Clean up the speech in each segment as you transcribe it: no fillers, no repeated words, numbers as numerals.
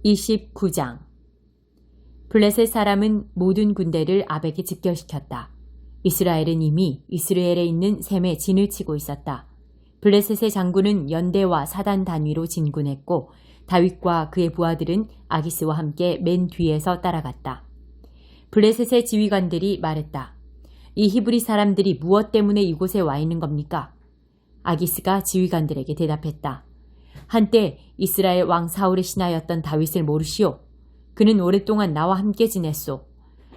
29장. 블레셋 사람은 모든 군대를 아벡에 집결시켰다. 이스라엘은 이미 이스라엘에 있는 셈에 진을 치고 있었다. 블레셋의 장군은 연대와 사단 단위로 진군했고 다윗과 그의 부하들은 아기스와 함께 맨 뒤에서 따라갔다. 블레셋의 지휘관들이 말했다. 이 히브리 사람들이 무엇 때문에 이곳에 와 있는 겁니까? 아기스가 지휘관들에게 대답했다. 한때 이스라엘 왕 사울의 신하였던 다윗을 모르시오? 그는 오랫동안 나와 함께 지냈소.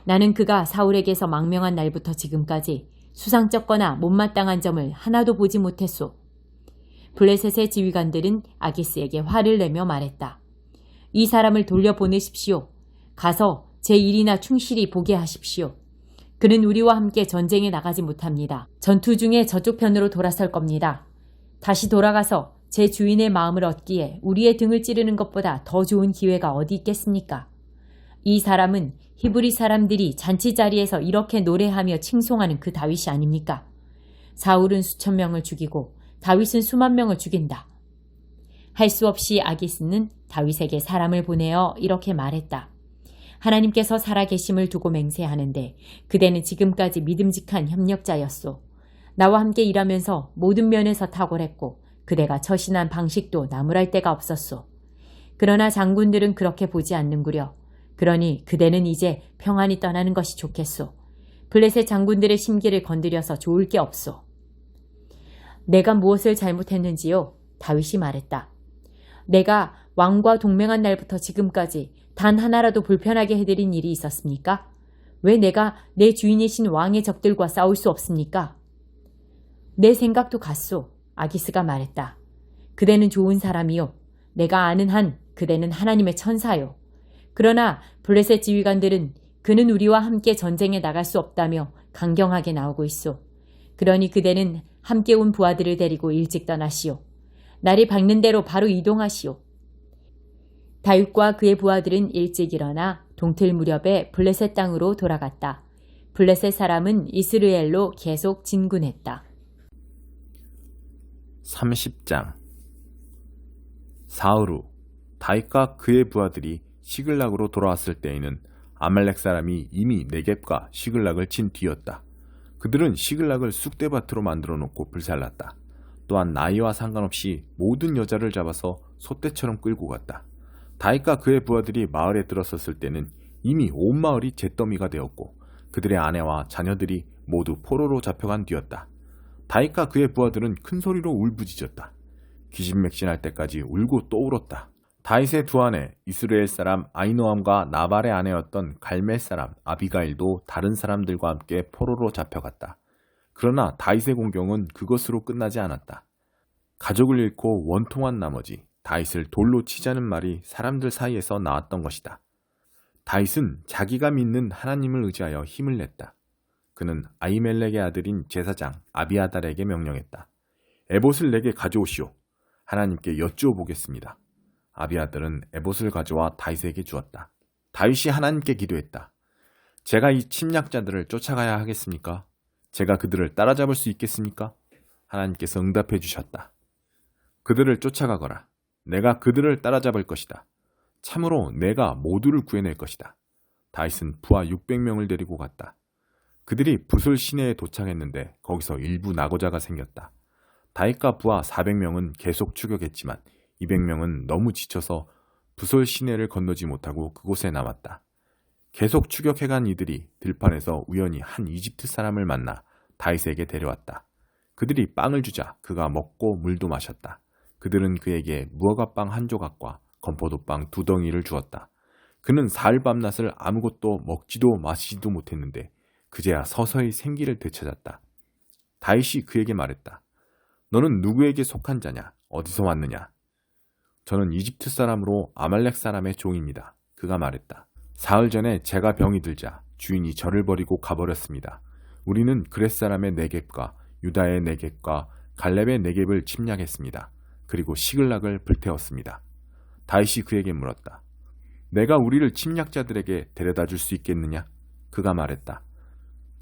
나는 그가 사울에게서 망명한 날부터 지금까지 수상쩍거나 못마땅한 점을 하나도 보지 못했소. 블레셋의 지휘관들은 아기스에게 화를 내며 말했다. 이 사람을 돌려보내십시오. 가서 제 일이나 충실히 보게 하십시오. 그는 우리와 함께 전쟁에 나가지 못합니다. 전투 중에 저쪽 편으로 돌아설 겁니다. 다시 돌아가서 제 주인의 마음을 얻기에 우리의 등을 찌르는 것보다 더 좋은 기회가 어디 있겠습니까? 이 사람은 히브리 사람들이 잔치 자리에서 이렇게 노래하며 칭송하는 그 다윗이 아닙니까? 사울은 수천 명을 죽이고 다윗은 수만 명을 죽인다. 할 수 없이 아기스는 다윗에게 사람을 보내어 이렇게 말했다. 하나님께서 살아계심을 두고 맹세하는데 그대는 지금까지 믿음직한 협력자였소. 나와 함께 일하면서 모든 면에서 탁월했고 그대가 처신한 방식도 나무랄 데가 없었소. 그러나 장군들은 그렇게 보지 않는구려. 그러니 그대는 이제 평안히 떠나는 것이 좋겠소. 블레셋 장군들의 심기를 건드려서 좋을 게 없소. 내가 무엇을 잘못했는지요? 다윗이 말했다. 내가 왕과 동맹한 날부터 지금까지 단 하나라도 불편하게 해드린 일이 있었습니까? 왜 내가 내 주인이신 왕의 적들과 싸울 수 없습니까? 내 생각도 같소. 아기스가 말했다. 그대는 좋은 사람이요. 내가 아는 한 그대는 하나님의 천사요. 그러나 블레셋 지휘관들은 그는 우리와 함께 전쟁에 나갈 수 없다며 강경하게 나오고 있소. 그러니 그대는 함께 온 부하들을 데리고 일찍 떠나시오. 날이 밝는 대로 바로 이동하시오. 다윗과 그의 부하들은 일찍 일어나 동틀 무렵에 블레셋 땅으로 돌아갔다. 블레셋 사람은 이스라엘로 계속 진군했다. 30장. 사흘 후 다윗과 그의 부하들이 시글락으로 돌아왔을 때에는 아말렉 사람이 이미 네겝과 시글락을 친 뒤였다. 그들은 시글락을 쑥대밭으로 만들어 놓고 불살랐다. 또한 나이와 상관없이 모든 여자를 잡아서 소떼처럼 끌고 갔다. 다윗과 그의 부하들이 마을에 들어섰을 때는 이미 온 마을이 잿더미가 되었고 그들의 아내와 자녀들이 모두 포로로 잡혀간 뒤였다. 다윗과 그의 부하들은 큰 소리로 울부짖었다. 기진맥진할 때까지 울고 또 울었다. 다윗의 두 아내 이스라엘 사람 아히노암과 나발의 아내였던 갈멜 사람 아비가일도 다른 사람들과 함께 포로로 잡혀갔다. 그러나 다윗의 공경은 그것으로 끝나지 않았다. 가족을 잃고 원통한 나머지 다윗을 돌로 치자는 말이 사람들 사이에서 나왔던 것이다. 다윗은 자기가 믿는 하나님을 의지하여 힘을 냈다. 그는 아히멜렉의 아들인 제사장 아비아달에게 명령했다. 에봇을 내게 가져오시오. 하나님께 여쭈어 보겠습니다. 아비아달은 에봇을 가져와 다윗에게 주었다. 다윗이 하나님께 기도했다. 제가 이 침략자들을 쫓아가야 하겠습니까? 제가 그들을 따라잡을 수 있겠습니까? 하나님께서 응답해 주셨다. 그들을 쫓아가거라. 내가 그들을 따라잡을 것이다. 참으로 내가 모두를 구해낼 것이다. 다윗은 부하 600명을 데리고 갔다. 그들이 부솔 시내에 도착했는데 거기서 일부 낙오자가 생겼다. 다윗과 부하 400명은 계속 추격했지만 200명은 너무 지쳐서 부솔 시내를 건너지 못하고 그곳에 남았다. 계속 추격해간 이들이 들판에서 우연히 한 이집트 사람을 만나 다윗에게 데려왔다. 그들이 빵을 주자 그가 먹고 물도 마셨다. 그들은 그에게 무화과빵 한 조각과 건포도빵 2덩이를 주었다. 그는 사흘 밤낮을 아무것도 먹지도 마시지도 못했는데 그제야 서서히 생기를 되찾았다. 다윗이 그에게 말했다. 너는 누구에게 속한 자냐? 어디서 왔느냐? 저는 이집트 사람으로 아말렉 사람의 종입니다. 그가 말했다. 사흘 전에 제가 병이 들자 주인이 저를 버리고 가버렸습니다. 우리는 그렛 사람의 네겝과 유다의 네겝과 갈렙의 네겝을 침략했습니다. 그리고 시글락을 불태웠습니다. 다윗이 그에게 물었다. 내가 우리를 침략자들에게 데려다 줄 수 있겠느냐? 그가 말했다.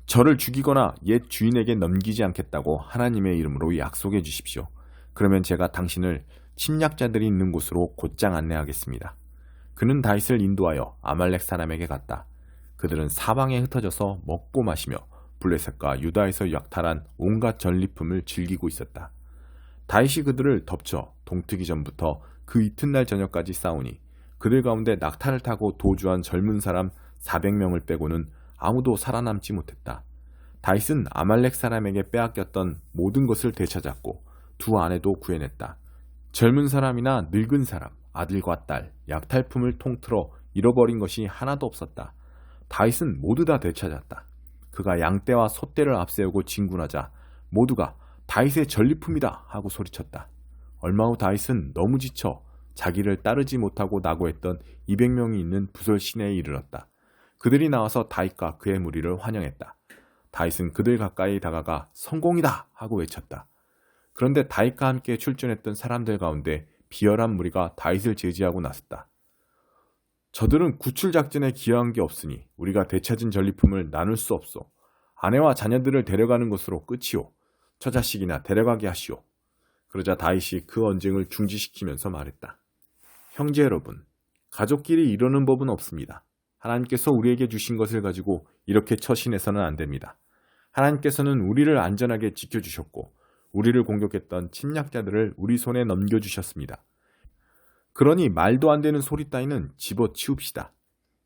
저를 죽이거나 옛 주인에게 넘기지 않겠다고 하나님의 이름으로 약속해 주십시오. 그러면 제가 당신을 침략자들이 있는 곳으로 곧장 안내하겠습니다. 그는 다윗을 인도하여 아말렉 사람에게 갔다. 그들은 사방에 흩어져서 먹고 마시며 블레셋과 유다에서 약탈한 온갖 전리품을 즐기고 있었다. 다윗이 그들을 덮쳐 동트기 전부터 그 이튿날 저녁까지 싸우니 그들 가운데 낙타를 타고 도주한 젊은 사람 400명을 빼고는 아무도 살아남지 못했다. 다윗은 아말렉 사람에게 빼앗겼던 모든 것을 되찾았고 두 아내도 구해냈다. 젊은 사람이나 늙은 사람, 아들과 딸, 약탈품을 통틀어 잃어버린 것이 하나도 없었다. 다윗은 모두 다 되찾았다. 그가 양떼와 소떼를 앞세우고 진군하자 모두가 다윗의 전리품이다 하고 소리쳤다. 얼마 후 다윗은 너무 지쳐 자기를 따르지 못하고 낙오했던 200명이 있는 부솔 시내에 이르렀다. 그들이 나와서 다윗과 그의 무리를 환영했다. 다윗은 그들 가까이 다가가 성공이다 하고 외쳤다. 그런데 다윗과 함께 출전했던 사람들 가운데 비열한 무리가 다윗을 제지하고 나섰다. 저들은 구출 작전에 기여한 게 없으니 우리가 되찾은 전리품을 나눌 수 없소. 아내와 자녀들을 데려가는 것으로 끝이오. 저 자식이나 데려가게 하시오. 그러자 다윗이 그 언쟁을 중지시키면서 말했다. 형제 여러분, 가족끼리 이러는 법은 없습니다. 하나님께서 우리에게 주신 것을 가지고 이렇게 처신해서는 안 됩니다. 하나님께서는 우리를 안전하게 지켜주셨고 우리를 공격했던 침략자들을 우리 손에 넘겨주셨습니다. 그러니 말도 안 되는 소리 따위는 집어치웁시다.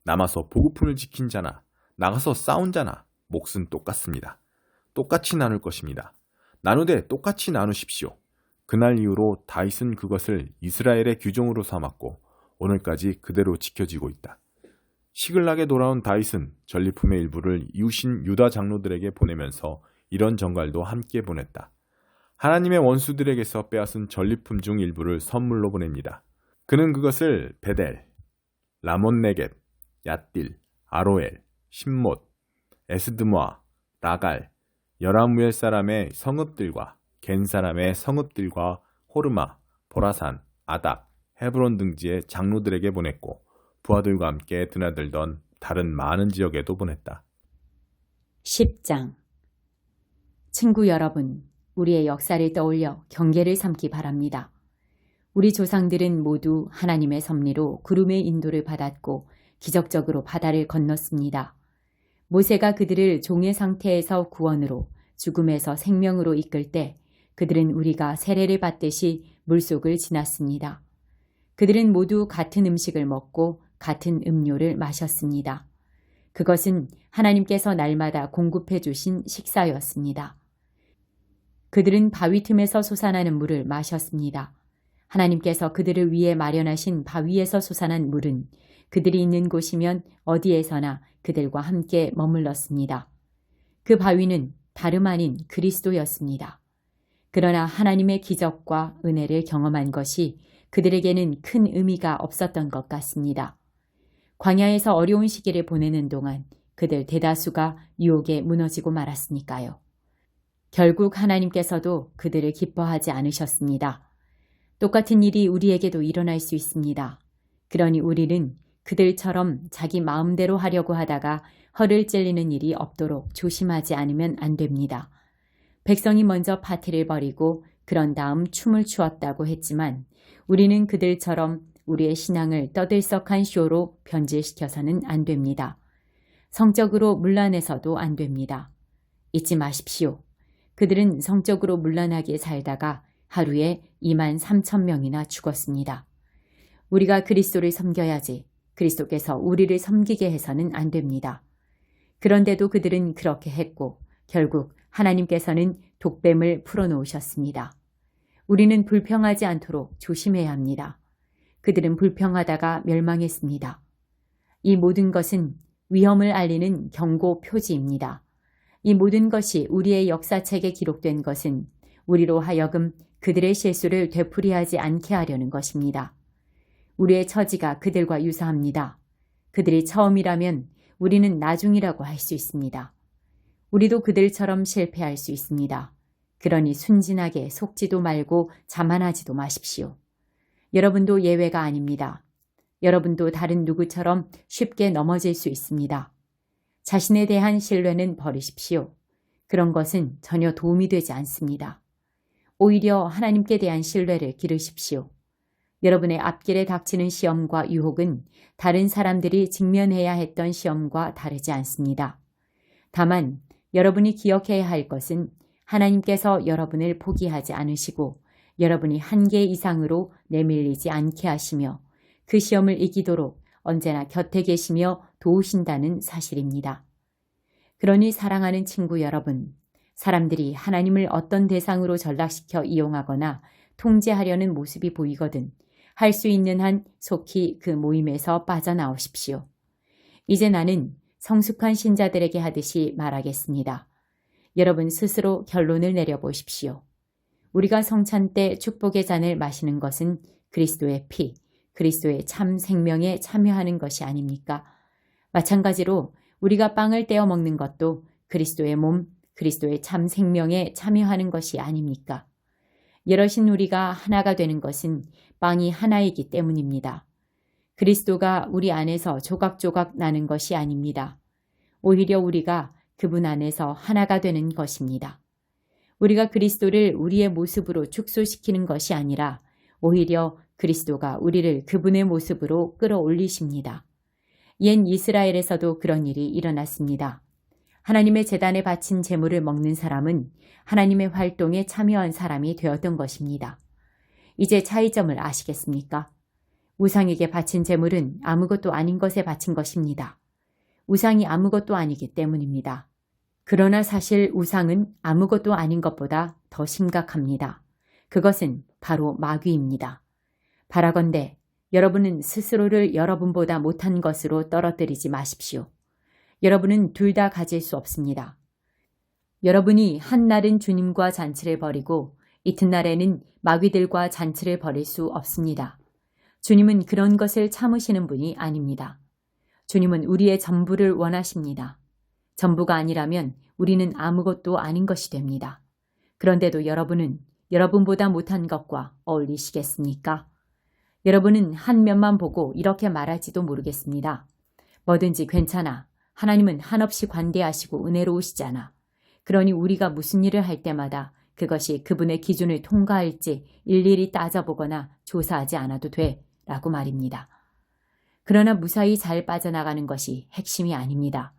남아서 보급품을 지킨 자나 나가서 싸운 자나 몫은 똑같습니다. 똑같이 나눌 것입니다. 나누되 똑같이 나누십시오. 그날 이후로 다윗은 그것을 이스라엘의 규정으로 삼았고 오늘까지 그대로 지켜지고 있다. 시글락에 돌아온 다윗은 전리품의 일부를 이웃인 유다 장로들에게 보내면서 이런 전갈도 함께 보냈다. 하나님의 원수들에게서 빼앗은 전리품 중 일부를 선물로 보냅니다. 그는 그것을 베델, 라몬네겝, 얏딜, 아로엘, 신못, 에스드모아, 라갈, 여라무엘 사람의 성읍들과 겐 사람의 성읍들과 호르마, 보라산, 아닥, 헤브론 등지의 장로들에게 보냈고 부하들과 함께 드나들던 다른 많은 지역에도 보냈다. 10장. 친구 여러분, 우리의 역사를 떠올려 경계를 삼기 바랍니다. 우리 조상들은 모두 하나님의 섭리로 구름의 인도를 받았고 기적적으로 바다를 건넜습니다. 모세가 그들을 종의 상태에서 구원으로, 죽음에서 생명으로 이끌 때 그들은 우리가 세례를 받듯이 물속을 지났습니다. 그들은 모두 같은 음식을 먹고 같은 음료를 마셨습니다. 그것은 하나님께서 날마다 공급해 주신 식사였습니다. 그들은 바위 틈에서 솟아나는 물을 마셨습니다. 하나님께서 그들을 위해 마련하신 바위에서 솟아난 물은 그들이 있는 곳이면 어디에서나 그들과 함께 머물렀습니다. 그 바위는 다름 아닌 그리스도였습니다. 그러나 하나님의 기적과 은혜를 경험한 것이 그들에게는 큰 의미가 없었던 것 같습니다. 광야에서 어려운 시기를 보내는 동안 그들 대다수가 유혹에 무너지고 말았으니까요. 결국 하나님께서도 그들을 기뻐하지 않으셨습니다. 똑같은 일이 우리에게도 일어날 수 있습니다. 그러니 우리는 그들처럼 자기 마음대로 하려고 하다가 허를 찔리는 일이 없도록 조심하지 않으면 안 됩니다. 백성이 먼저 파티를 벌이고 그런 다음 춤을 추었다고 했지만 우리는 그들처럼 우리의 신앙을 떠들썩한 쇼로 변질시켜서는 안 됩니다. 성적으로 문란해서도 안 됩니다. 잊지 마십시오. 그들은 성적으로 문란하게 살다가 하루에 23,000명이나 죽었습니다. 우리가 그리스도를 섬겨야지 그리스도께서 우리를 섬기게 해서는 안 됩니다. 그런데도 그들은 그렇게 했고 결국 하나님께서는 독뱀을 풀어놓으셨습니다. 우리는 불평하지 않도록 조심해야 합니다. 그들은 불평하다가 멸망했습니다. 이 모든 것은 위험을 알리는 경고 표지입니다. 이 모든 것이 우리의 역사책에 기록된 것은 우리로 하여금 그들의 실수를 되풀이하지 않게 하려는 것입니다. 우리의 처지가 그들과 유사합니다. 그들이 처음이라면 우리는 나중이라고 할 수 있습니다. 우리도 그들처럼 실패할 수 있습니다. 그러니 순진하게 속지도 말고 자만하지도 마십시오. 여러분도 예외가 아닙니다. 여러분도 다른 누구처럼 쉽게 넘어질 수 있습니다. 자신에 대한 신뢰는 버리십시오. 그런 것은 전혀 도움이 되지 않습니다. 오히려 하나님께 대한 신뢰를 기르십시오. 여러분의 앞길에 닥치는 시험과 유혹은 다른 사람들이 직면해야 했던 시험과 다르지 않습니다. 다만 여러분이 기억해야 할 것은 하나님께서 여러분을 포기하지 않으시고 여러분이 한계 이상으로 내밀리지 않게 하시며 그 시험을 이기도록 언제나 곁에 계시며 도우신다는 사실입니다. 그러니 사랑하는 친구 여러분, 사람들이 하나님을 어떤 대상으로 전락시켜 이용하거나 통제하려는 모습이 보이거든 할 수 있는 한 속히 그 모임에서 빠져나오십시오. 이제 나는 성숙한 신자들에게 하듯이 말하겠습니다. 여러분 스스로 결론을 내려보십시오. 우리가 성찬 때 축복의 잔을 마시는 것은 그리스도의 피, 그리스도의 참 생명에 참여하는 것이 아닙니까? 마찬가지로 우리가 빵을 떼어 먹는 것도 그리스도의 몸, 그리스도의 참 생명에 참여하는 것이 아닙니까? 여럿인 우리가 하나가 되는 것은 빵이 하나이기 때문입니다. 그리스도가 우리 안에서 조각조각 나는 것이 아닙니다. 오히려 우리가 그분 안에서 하나가 되는 것입니다. 우리가 그리스도를 우리의 모습으로 축소시키는 것이 아니라 오히려 그리스도가 우리를 그분의 모습으로 끌어올리십니다. 옛 이스라엘에서도 그런 일이 일어났습니다. 하나님의 제단에 바친 제물을 먹는 사람은 하나님의 활동에 참여한 사람이 되었던 것입니다. 이제 차이점을 아시겠습니까? 우상에게 바친 제물은 아무것도 아닌 것에 바친 것입니다. 우상이 아무것도 아니기 때문입니다. 그러나 사실 우상은 아무것도 아닌 것보다 더 심각합니다. 그것은 바로 마귀입니다. 바라건대 여러분은 스스로를 여러분보다 못한 것으로 떨어뜨리지 마십시오. 여러분은 둘 다 가질 수 없습니다. 여러분이 한날은 주님과 잔치를 벌이고 이튿날에는 마귀들과 잔치를 벌일 수 없습니다. 주님은 그런 것을 참으시는 분이 아닙니다. 주님은 우리의 전부를 원하십니다. 전부가 아니라면 우리는 아무것도 아닌 것이 됩니다. 그런데도 여러분은 여러분보다 못한 것과 어울리시겠습니까? 여러분은 한 면만 보고 이렇게 말할지도 모르겠습니다. 뭐든지 괜찮아. 하나님은 한없이 관대하시고 은혜로우시잖아. 그러니 우리가 무슨 일을 할 때마다 그것이 그분의 기준을 통과할지 일일이 따져보거나 조사하지 않아도 돼 라고 말입니다. 그러나 무사히 잘 빠져나가는 것이 핵심이 아닙니다.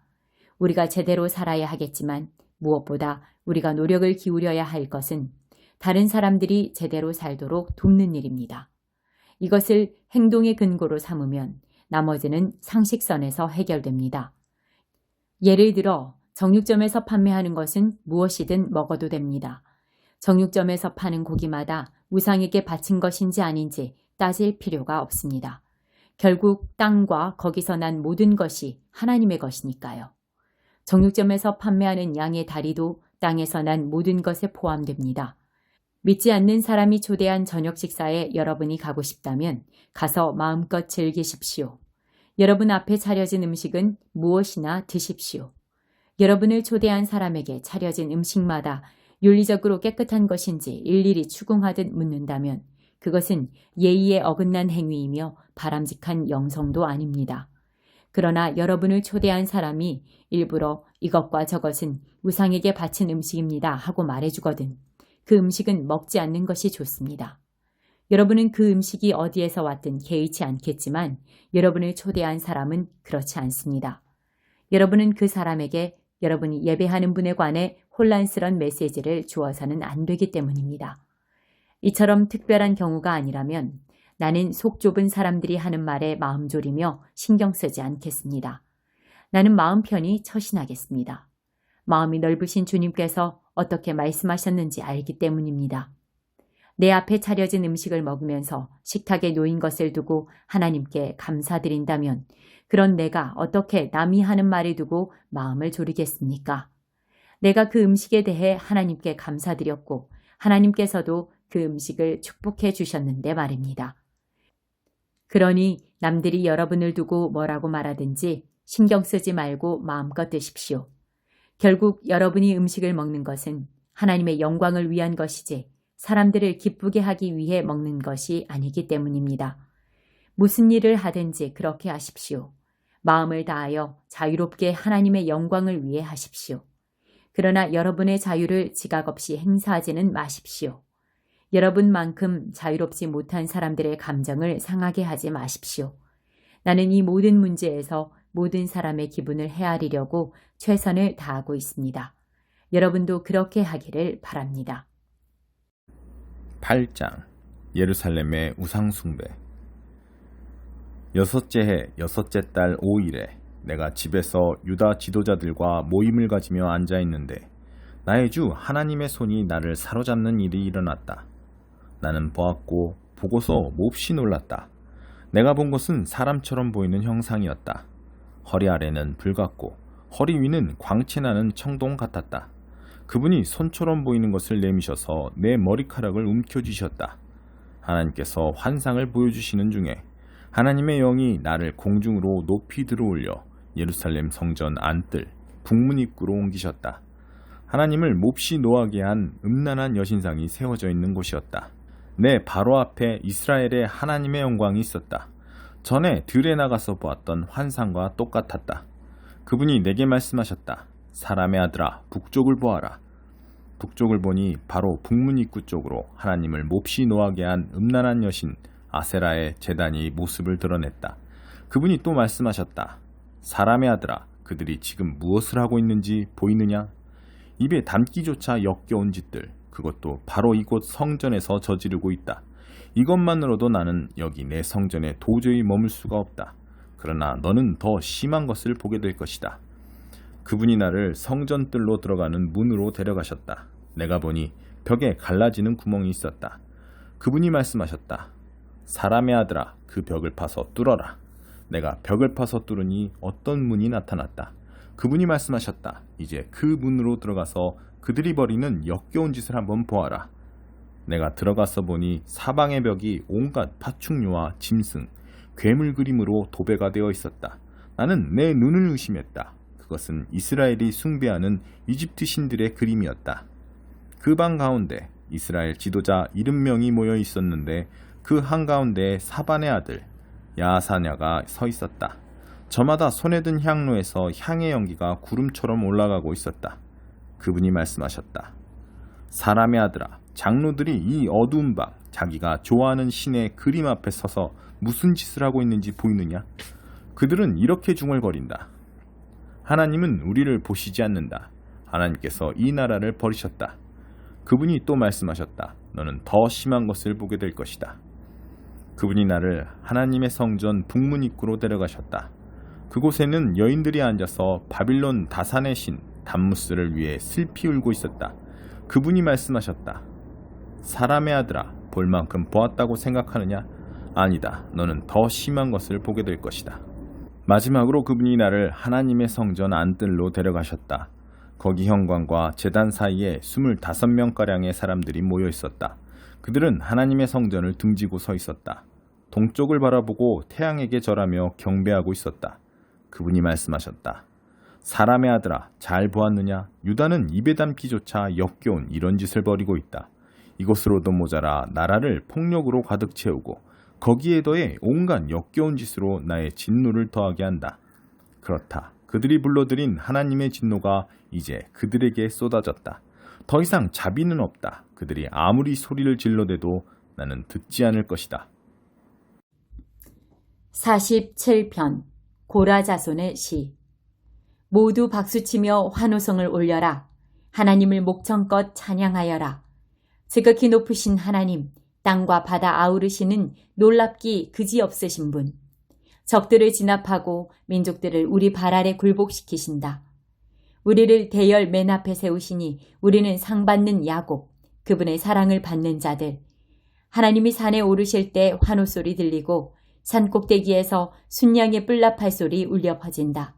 우리가 제대로 살아야 하겠지만 무엇보다 우리가 노력을 기울여야 할 것은 다른 사람들이 제대로 살도록 돕는 일입니다. 이것을 행동의 근거로 삼으면 나머지는 상식선에서 해결됩니다. 예를 들어 정육점에서 판매하는 것은 무엇이든 먹어도 됩니다. 정육점에서 파는 고기마다 우상에게 바친 것인지 아닌지 따질 필요가 없습니다. 결국 땅과 거기서 난 모든 것이 하나님의 것이니까요. 정육점에서 판매하는 양의 다리도 땅에서 난 모든 것에 포함됩니다. 믿지 않는 사람이 초대한 저녁 식사에 여러분이 가고 싶다면 가서 마음껏 즐기십시오. 여러분 앞에 차려진 음식은 무엇이나 드십시오. 여러분을 초대한 사람에게 차려진 음식마다 윤리적으로 깨끗한 것인지 일일이 추궁하듯 묻는다면 그것은 예의에 어긋난 행위이며 바람직한 영성도 아닙니다. 그러나 여러분을 초대한 사람이 일부러 이것과 저것은 우상에게 바친 음식입니다 하고 말해주거든 그 음식은 먹지 않는 것이 좋습니다. 여러분은 그 음식이 어디에서 왔든 개의치 않겠지만 여러분을 초대한 사람은 그렇지 않습니다. 여러분은 그 사람에게 여러분이 예배하는 분에 관해 혼란스러운 메시지를 주어서는 안 되기 때문입니다. 이처럼 특별한 경우가 아니라면 나는 속 좁은 사람들이 하는 말에 마음 졸이며 신경 쓰지 않겠습니다. 나는 마음 편히 처신하겠습니다. 마음이 넓으신 주님께서 어떻게 말씀하셨는지 알기 때문입니다. 내 앞에 차려진 음식을 먹으면서 식탁에 놓인 것을 두고 하나님께 감사드린다면 그런 내가 어떻게 남이 하는 말을 두고 마음을 졸이겠습니까? 내가 그 음식에 대해 하나님께 감사드렸고 하나님께서도 그 음식을 축복해 주셨는데 말입니다. 그러니 남들이 여러분을 두고 뭐라고 말하든지 신경 쓰지 말고 마음껏 드십시오. 결국 여러분이 음식을 먹는 것은 하나님의 영광을 위한 것이지 사람들을 기쁘게 하기 위해 먹는 것이 아니기 때문입니다. 무슨 일을 하든지 그렇게 하십시오. 마음을 다하여 자유롭게 하나님의 영광을 위해 하십시오. 그러나 여러분의 자유를 지각 없이 행사하지는 마십시오. 여러분만큼 자유롭지 못한 사람들의 감정을 상하게 하지 마십시오. 나는 이 모든 문제에서 모든 사람의 기분을 헤아리려고 최선을 다하고 있습니다. 여러분도 그렇게 하기를 바랍니다. 8장 예루살렘의 우상숭배. 여섯째 해 여섯째 달 5일에 내가 집에서 유다 지도자들과 모임을 가지며 앉아 있는데 나의 주 하나님의 손이 나를 사로잡는 일이 일어났다. 나는 보았고 보고서 몹시 놀랐다. 내가 본 것은 사람처럼 보이는 형상이었다. 허리 아래는 불 같고 허리 위는 광채나는 청동 같았다. 그분이 손처럼 보이는 것을 내미셔서 내 머리카락을 움켜쥐셨다. 하나님께서 환상을 보여주시는 중에 하나님의 영이 나를 공중으로 높이 들어올려 예루살렘 성전 안뜰 북문 입구로 옮기셨다. 하나님을 몹시 노하게 한 음란한 여신상이 세워져 있는 곳이었다. 내 바로 앞에 이스라엘의 하나님의 영광이 있었다. 전에 들에 나가서 보았던 환상과 똑같았다. 그분이 내게 말씀하셨다. 사람의 아들아, 북쪽을 보아라. 북쪽을 보니 바로 북문 입구 쪽으로 하나님을 몹시 노하게 한 음란한 여신 아세라의 제단이 모습을 드러냈다. 그분이 또 말씀하셨다. 사람의 아들아, 그들이 지금 무엇을 하고 있는지 보이느냐? 입에 담기조차 역겨운 짓들, 그것도 바로 이곳 성전에서 저지르고 있다. 이것만으로도 나는 여기 내 성전에 도저히 머물 수가 없다. 그러나 너는 더 심한 것을 보게 될 것이다. 그분이 나를 성전뜰로 들어가는 문으로 데려가셨다. 내가 보니 벽에 갈라지는 구멍이 있었다. 그분이 말씀하셨다. 사람의 아들아, 그 벽을 파서 뚫어라. 내가 벽을 파서 뚫으니 어떤 문이 나타났다. 그분이 말씀하셨다. 이제 그 문으로 들어가서 그들이 벌이는 역겨운 짓을 한번 보아라. 내가 들어가서 보니 사방의 벽이 온갖 파충류와 짐승, 괴물 그림으로 도배가 되어 있었다. 나는 내 눈을 의심했다. 그것은 이스라엘이 숭배하는 이집트 신들의 그림이었다. 그 방 가운데 이스라엘 지도자 70명이 모여 있었는데 그 한가운데에 사반의 아들 야사냐가 서 있었다. 저마다 손에 든 향로에서 향의 연기가 구름처럼 올라가고 있었다. 그분이 말씀하셨다. 사람의 아들아, 장로들이 이 어두운 방, 자기가 좋아하는 신의 그림 앞에 서서 무슨 짓을 하고 있는지 보이느냐? 그들은 이렇게 중얼거린다. 하나님은 우리를 보시지 않는다. 하나님께서 이 나라를 버리셨다. 그분이 또 말씀하셨다. 너는 더 심한 것을 보게 될 것이다. 그분이 나를 하나님의 성전 북문 입구로 데려가셨다. 그곳에는 여인들이 앉아서 바빌론 다산의 신 담무스를 위해 슬피 울고 있었다. 그분이 말씀하셨다. 사람의 아들아, 볼 만큼 보았다고 생각하느냐? 아니다. 너는 더 심한 것을 보게 될 것이다. 마지막으로 그분이 나를 하나님의 성전 안뜰로 데려가셨다. 거기 현관과 제단 사이에 25명가량의 사람들이 모여 있었다. 그들은 하나님의 성전을 등지고 서 있었다. 동쪽을 바라보고 태양에게 절하며 경배하고 있었다. 그분이 말씀하셨다. 사람의 아들아, 잘 보았느냐? 유다는 입에 담기조차 역겨운 이런 짓을 벌이고 있다. 이것으로도 모자라 나라를 폭력으로 가득 채우고 거기에 더해 온갖 역겨운 짓으로 나의 진노를 더하게 한다. 그렇다. 그들이 불러들인 하나님의 진노가 이제 그들에게 쏟아졌다. 더 이상 자비는 없다. 그들이 아무리 소리를 질러대도 나는 듣지 않을 것이다. 47편 고라 자손의 시. 모두 박수치며 환호성을 올려라. 하나님을 목청껏 찬양하여라. 지극히 높으신 하나님, 땅과 바다 아우르시는 놀랍기 그지없으신 분. 적들을 진압하고 민족들을 우리 발 아래 굴복시키신다. 우리를 대열 맨 앞에 세우시니 우리는 상받는 야곱, 그분의 사랑을 받는 자들. 하나님이 산에 오르실 때 환호소리 들리고 산 꼭대기에서 순양의 뿔납할 소리 울려 퍼진다.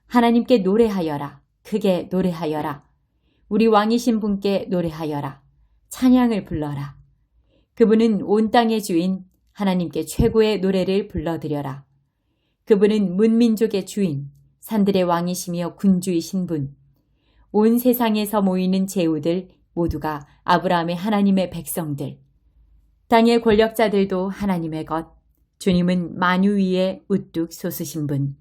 하나님께 노래하여라. 크게 노래하여라. 우리 왕이신 분께 노래하여라. 찬양을 불러라. 그분은 온 땅의 주인, 하나님께 최고의 노래를 불러드려라. 그분은 문민족의 주인, 산들의 왕이시며 군주이신 분. 온 세상에서 모이는 제후들 모두가 아브라함의 하나님의 백성들. 땅의 권력자들도 하나님의 것. 주님은 만유 위에 우뚝 솟으신 분.